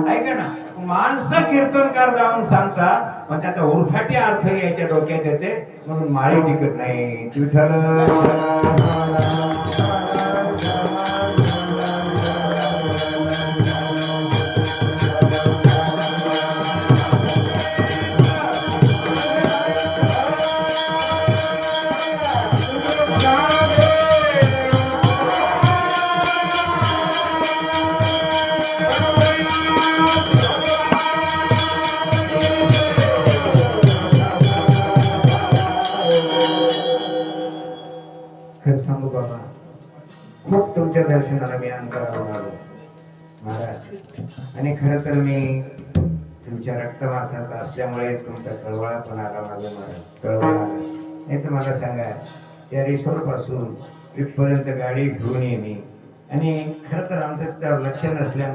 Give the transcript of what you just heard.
ऐका ना, माणसं कीर्तनकार जाऊन सांगतात पण त्याचा उरफाटी अर्थ याच्या डोक्यात येते म्हणून माळी टिकत नाही. विठ्ठल खरं सांगू बाबा, खूप तुमच्या दर्शनाला मी अंतरावर आलो महाराज. आणि खर तर मी तुमच्या रक्तमासाचा असल्यामुळे तुमचा कळवळा पण आला माझा महाराज, कळवळा आला. नाही तर मला सांगा, त्या रिसोड पासून इथपर्यंत गाडी घेऊन ये मी, आणि खर तर आमचं त्यावर लक्ष नसल्यामुळे